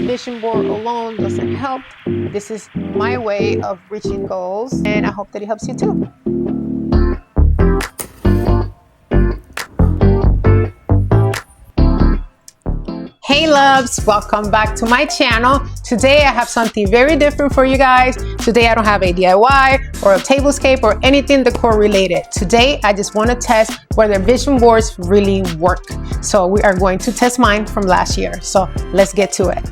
vision board alone doesn't help. This is my way of reaching goals, and I hope that it helps you too. Hey loves, welcome back to my channel. Today I have something very different for you guys. Today I don't have a DIY or a tablescape or anything decor related. Today I just want to test whether vision boards really work. So we are going to test mine from last year. So let's get to it.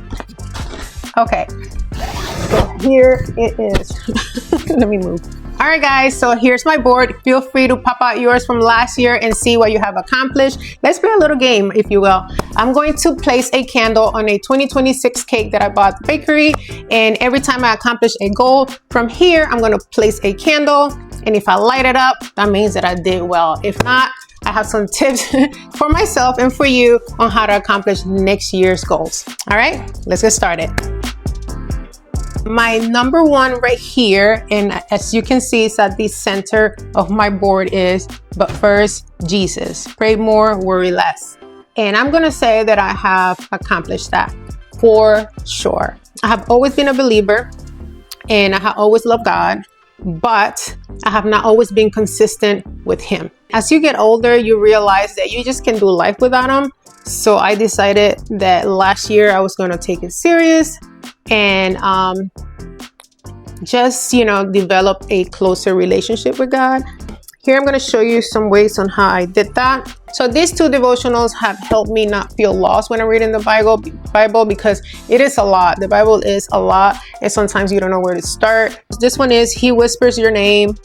Okay, so here it is. Let me move. All right guys, so here's my board. Feel free to pop out yours from last year and see what you have accomplished. Let's play a little game, if you will. I'm going to place a candle on a 2026 cake that I bought at the bakery, and every time I accomplish a goal from here, I'm going to place a candle, and if I light it up, that means that I did well. If not, I have some tips for myself and for you on how to accomplish next year's goals. All right, let's get started. My number one right here, and as you can see, it's at the center of my board is, but first, Jesus. Pray more, worry less. And I'm gonna say that I have accomplished that for sure. I have always been a believer and I have always loved God, but I have not always been consistent with Him. As you get older, you realize that you just can't do life without Him. So I decided that last year I was gonna take it serious and just, develop a closer relationship with God. Here I'm going to show you some ways on how I did that. So these two devotionals have helped me not feel lost when I'm reading the Bible because it is a lot. The Bible is a lot, and sometimes you don't know where to start. This one is He Whispers Your Name,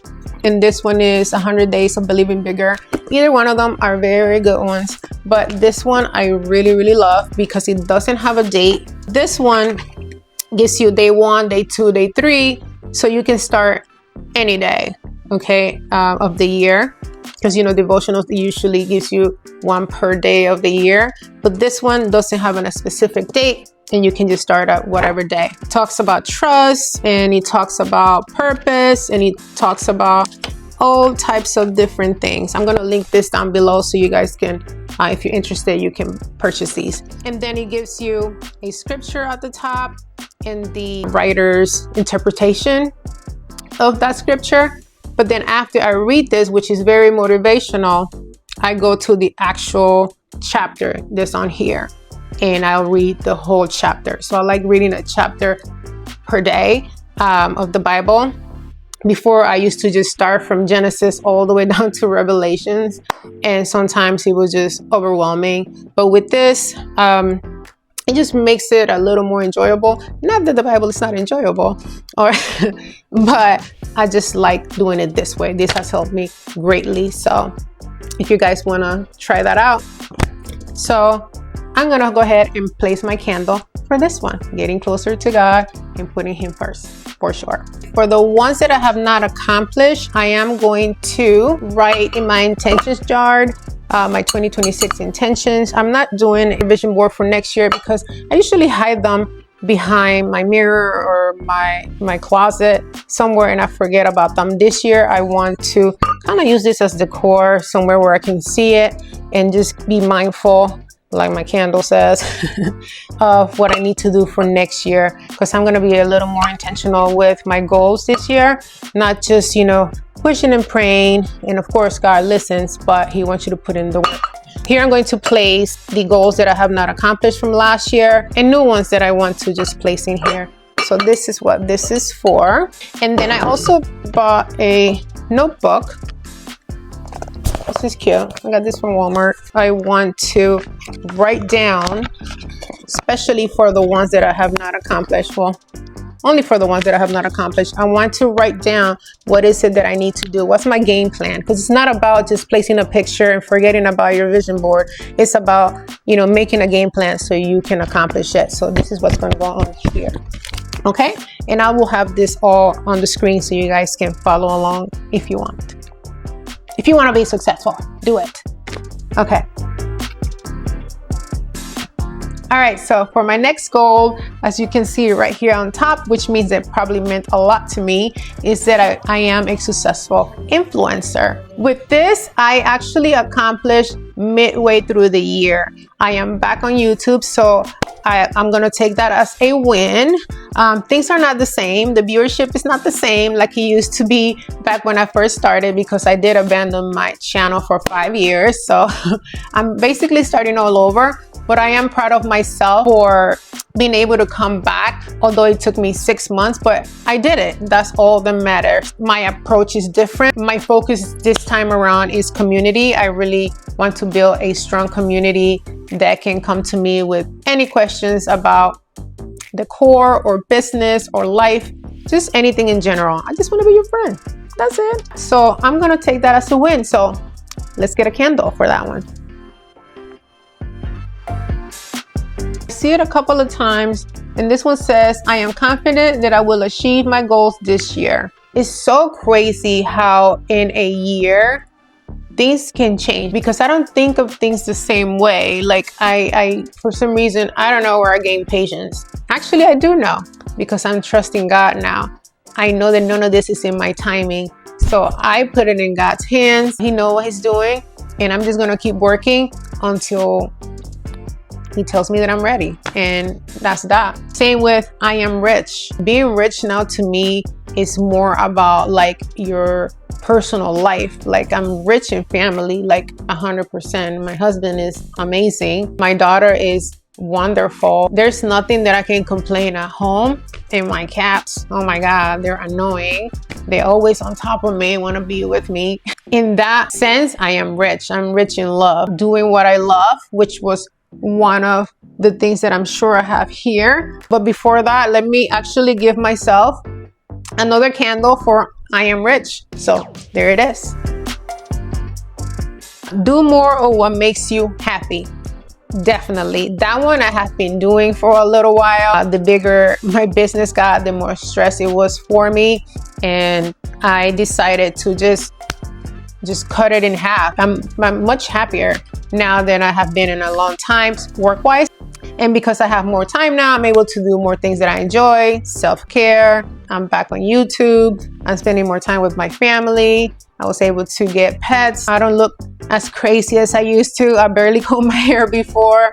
and this one is 100 Days of Believing Bigger. Either one of them are very good ones, but this one I really, really love because it doesn't have a date. This one gives you day 1, day 2, day 3, so you can start any day, okay, of the year, because devotionals usually gives you one per day of the year, but this one doesn't have a specific date, and you can just start at whatever day. It talks about trust, and it talks about purpose, and it talks about all types of different things. I'm gonna link this down below so you guys can, if you're interested, you can purchase these. And then it gives you a scripture at the top and the writer's interpretation of that scripture. But then after I read this, which is very motivational, I go to the actual chapter that's on here and I'll read the whole chapter. So I like reading a chapter per day of the Bible. Before, I used to just start from Genesis all the way down to Revelations, and sometimes it was just overwhelming. But with this, it just makes it a little more enjoyable. Not that the Bible is not enjoyable, but I just like doing it this way. This has helped me greatly. So if you guys want to try that out. So I'm going to go ahead and place my candle for this one, getting closer to God and putting Him first, for sure. For the ones that I have not accomplished, I am going to write in my intentions jar, my 2026 intentions. I'm not doing a vision board for next year because I usually hide them behind my mirror or my closet somewhere and I forget about them. This year I want to kind of use this as decor somewhere where I can see it and just be mindful, like my candle says, of what I need to do for next year, because I'm going to be a little more intentional with my goals this year, not just pushing and praying, and of course God listens, but He wants you to put in the work. Here I'm going to place the goals that I have not accomplished from last year and new ones that I want to just place in here. So this is what this is for. And then I also bought a notebook. This is cute. I got this from Walmart. I want to write down, especially for the ones that I have not accomplished. Well, only for the ones that I have not accomplished. I want to write down what is it that I need to do. What's my game plan? Because it's not about just placing a picture and forgetting about your vision board. It's about, making a game plan so you can accomplish it. So this is what's going to go on here. Okay. And I will have this all on the screen so you guys can follow along if you want. If you want to be successful, do it. Okay. All right, so for my next goal, as you can see right here on top, which means it probably meant a lot to me, is that I am a successful influencer. With this, I actually accomplished midway through the year. I am back on YouTube, so I'm gonna take that as a win. Things are not the same. The viewership is not the same like it used to be back when I first started, because I did abandon my channel for 5 years. So I'm basically starting all over, but I am proud of myself for being able to come back, although it took me 6 months, but I did it. That's all that matters. My approach is different. My focus this time around is community. I really want to build a strong community that can come to me with any questions about decor or business or life, just anything in general. I just want to be your friend. That's it. So I'm gonna take that as a win. So let's get a candle for that one. I see it a couple of times, and this one says, I am confident that I will achieve my goals this year. It's so crazy how in a year things can change, because I don't think of things the same way. Like I for some reason, I don't know where I gain patience. Actually, I do know, because I'm trusting God now. I know that none of this is in my timing. So I put it in God's hands. He knows what he's doing, and I'm just gonna keep working until he tells me that I'm ready, and that's that. Same with I am rich. Being rich now to me is more about like your personal life. Like I'm rich in family, like 100%. My husband is amazing. My daughter is wonderful. There's nothing that I can complain at home. And my cats, oh my God, they're annoying. They're always on top of me, want to be with me. In that sense, I am rich. I'm rich in love, doing what I love, which was one of the things that I'm sure I have here. But before that, let me actually give myself another candle for I am rich. So there it is. Do more of what makes you happy. Definitely. That one I have been doing for a little while. The bigger my business got, the more stress it was for me. And I decided to just cut it in half. I'm much happier now than I have been in a long time work-wise. And because I have more time now, I'm able to do more things that I enjoy. Self-care. I'm back on YouTube. I'm spending more time with my family. I was able to get pets. I don't look as crazy as I used to. I barely combed my hair before.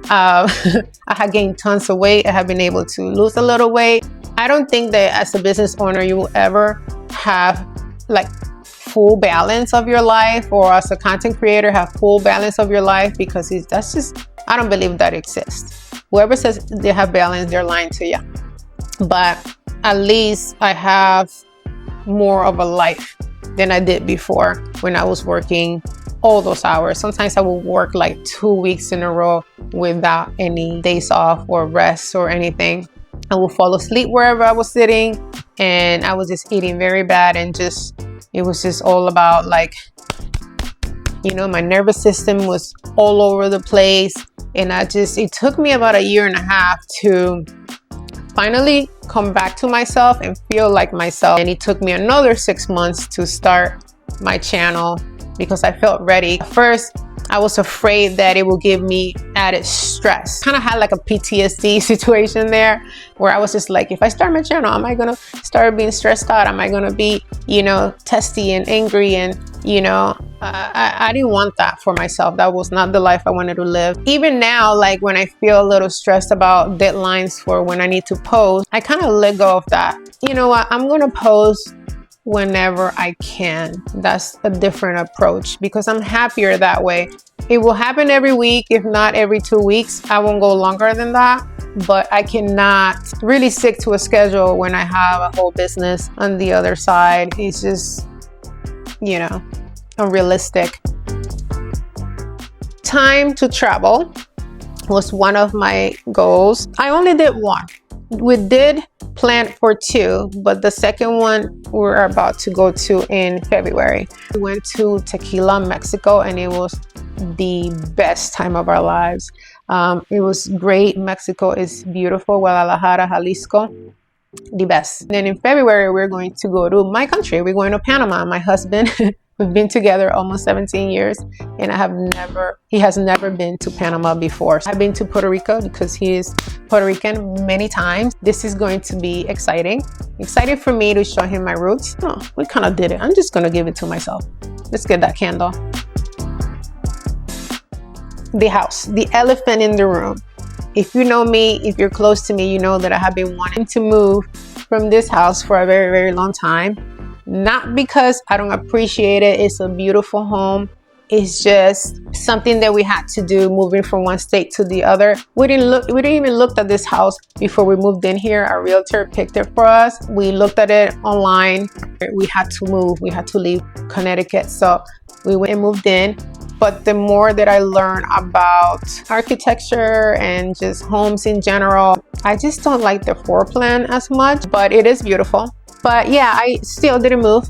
I had gained tons of weight. I have been able to lose a little weight. I don't think that as a business owner, you will ever have like full balance of your life, or as a content creator have full balance of your life, because that's just, I don't believe that exists. Whoever says they have balance, they're lying to you. But at least I have more of a life than I did before when I was working all those hours. Sometimes I would work like 2 weeks in a row without any days off or rest or anything. I would fall asleep wherever I was sitting, and I was just eating very bad, and it was just all about like, you know, my nervous system was all over the place. And it took me about 1.5 years to finally come back to myself and feel like myself. And it took me another 6 months to start my channel, because I felt ready. First, I was afraid that it would give me added stress. Kind of had like a PTSD situation there, where I was just like, if I start my channel, am I gonna start being stressed out? Am I gonna be, you know, testy and angry? And, you know, I didn't want that for myself. That was not the life I wanted to live. Even now, like when I feel a little stressed about deadlines for when I need to post, I kind of let go of that. You know what? I'm gonna post whenever I can. That's a different approach, because I'm happier that way. It will happen every week, if not every 2 weeks. I won't go longer than that, but I cannot really stick to a schedule when I have a whole business on the other side. It's just, you know, unrealistic. Time to travel was one of my goals. I only did one. We did plan for 2, but the second one we're about to go to in February. We went to Tequila, Mexico, and it was the best time of our lives. It was great. Mexico is beautiful. Guadalajara, Jalisco, the best. Then in February, we're going to go to my country. We're going to Panama. My husband, we've been together almost 17 years, and he has never been to Panama before. I've been to Puerto Rico because he is Puerto Rican many times. This is going to be exciting. Exciting for me to show him my roots. Oh, we kind of did it. I'm just going to give it to myself. Let's get that candle. The house, the elephant in the room. If you know me, if you're close to me, you know that I have been wanting to move from this house for a very, very long time. Not because I don't appreciate it. It's a beautiful home. It's just something that we had to do, moving from one state to the other. We didn't even look at this house before we moved in here. Our realtor picked it for us. We looked at it online. We had to move. We had to leave Connecticut. So we went and moved in. But the more that I learn about architecture and just homes in general, I just don't like the floor plan as much, but it is beautiful. But yeah, I still didn't move.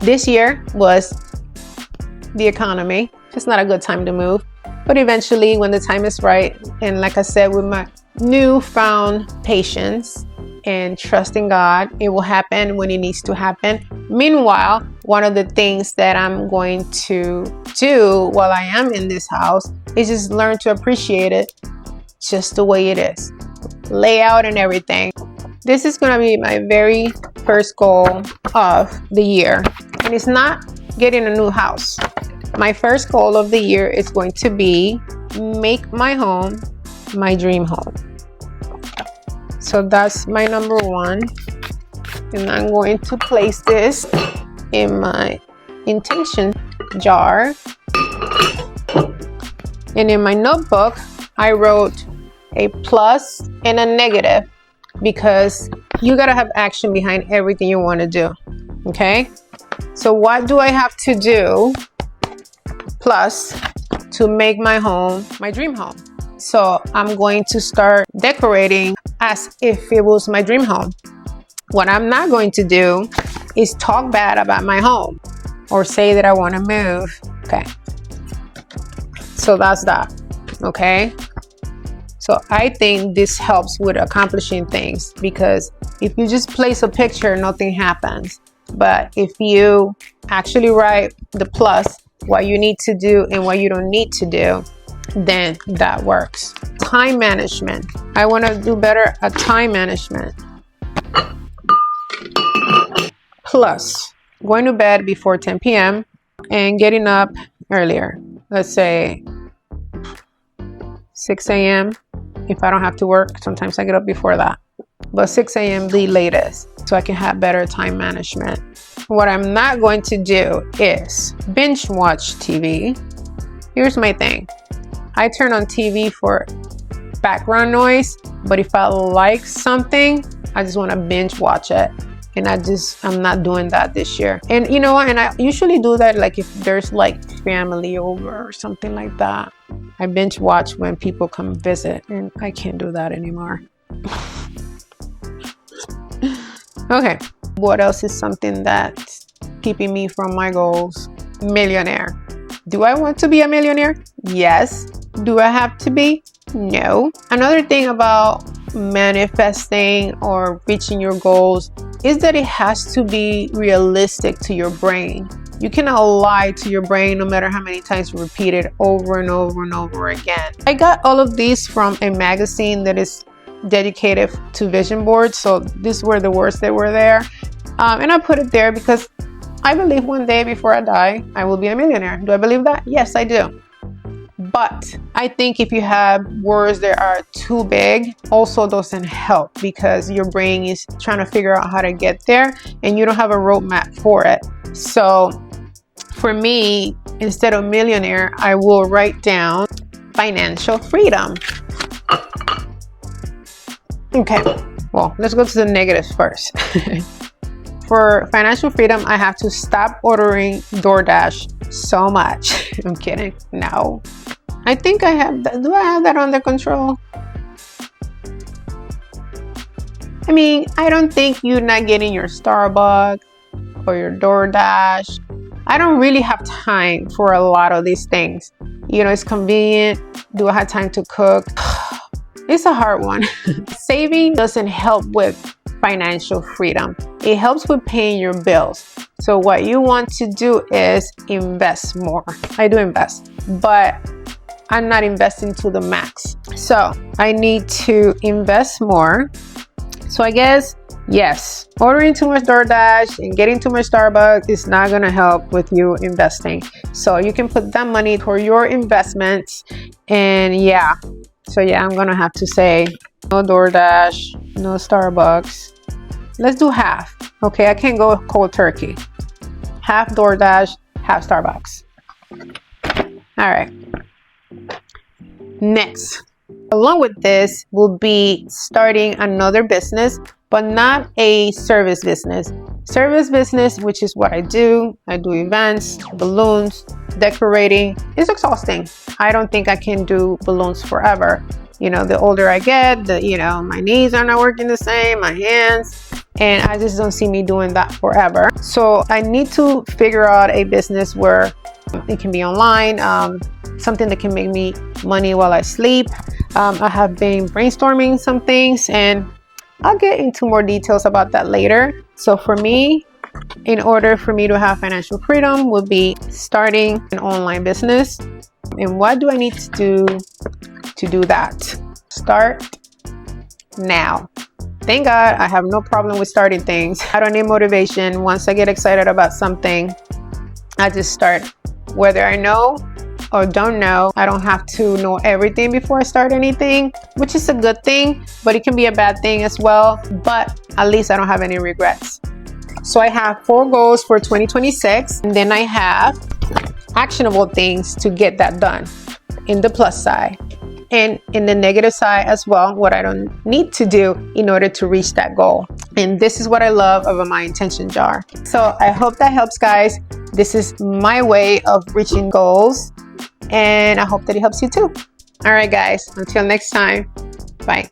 This year was the economy. It's not a good time to move, but eventually when the time is right, and like I said, with my newfound patience and trust in God, it will happen when it needs to happen. Meanwhile, one of the things that I'm going to do while I am in this house is just learn to appreciate it just the way it is, layout and everything. This is going to be my very first goal of the year, and it's not getting a new house. My first goal of the year is going to be make my home my dream home. So that's my number one, and I'm going to place this in my intention jar. And in my notebook, I wrote a plus and a negative, because you gotta have action behind everything you want to do. Okay, so what do I have to do plus to make my home my dream home? So I'm going to start decorating as if it was my dream home. What I'm not going to do is talk bad about my home or say that I want to move. Okay, so that's that. Okay, so I think this helps with accomplishing things, because if you just place a picture, nothing happens. But if you actually write the plus, what you need to do and what you don't need to do, then that works. Time management. I want to do better at time management. Plus, going to bed before 10 p.m. and getting up earlier. Let's say 6 a.m. if I don't have to work. Sometimes I get up before that. But 6 a.m. the latest, so I can have better time management. What I'm not going to do is binge watch TV. Here's my thing. I turn on TV for background noise, but if I like something, I just want to binge watch it. And I'm not doing that this year. And you know what? And I usually do that like if there's like family over or something like that. I binge watch when people come visit, and I can't do that anymore. Okay, what else is something that's keeping me from my goals? Millionaire. Do I want to be a millionaire? Yes. Do I have to be? No. Another thing about manifesting or reaching your goals is that it has to be realistic to your brain. You cannot lie to your brain no matter how many times you repeat it over and over and over again. I got all of these from a magazine that is dedicated to vision boards. So these were the words that were there. And I put it there because I believe one day before I die, I will be a millionaire. Do I believe that? Yes, I do. But I think if you have words that are too big, also doesn't help, because your brain is trying to figure out how to get there and you don't have a roadmap for it. So for me, instead of millionaire, I will write down financial freedom. Okay, well, let's go to the negatives first. For financial freedom, I have to stop ordering DoorDash so much. I'm kidding. No. I think I have that. Do I have that under control? I mean, I don't think you're not getting your Starbucks or your DoorDash. I don't really have time for a lot of these things. You know, it's convenient. Do I have time to cook? It's a hard one. Saving doesn't help with financial freedom. It helps with paying your bills. So what you want to do is invest more. I do invest, but I'm not investing to the max. So I need to invest more. So I guess, yes, ordering too much DoorDash and getting too much Starbucks is not gonna help with you investing. So you can put that money toward your investments. And yeah, So yeah, I'm gonna have to say no DoorDash, no Starbucks. Let's do half. Okay, I can't go cold turkey. Half DoorDash, half Starbucks. All right. Next, along with this will be starting another business, but not a service business. Service business, which is what I do. I do events, balloons, decorating. It's exhausting. I don't think I can do balloons forever. You know, the older I get, my knees are not working the same, my hands, and I just don't see me doing that forever. So I need to figure out a business where it can be online, something that can make me money while I sleep. I have been brainstorming some things, and I'll get into more details about that later. So for me, in order for me to have financial freedom, would be starting an online business. And what do I need to do that? Start now. Thank God I have no problem with starting things. I don't need motivation. Once I get excited about something, I just start. Whether I know or don't know, I don't have to know everything before I start anything, which is a good thing, but it can be a bad thing as well. But at least I don't have any regrets. So I have 4 goals for 2026, and then I have actionable things to get that done in the plus side, and in the negative side as well, what I don't need to do in order to reach that goal. And this is what I love about my intention jar. So I hope that helps, guys. This is my way of reaching goals, and I hope that it helps you too. All right, guys, until next time, bye.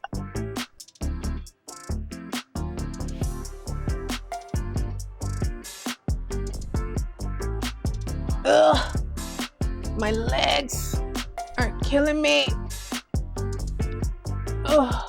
Ugh, my legs are killing me. Ugh.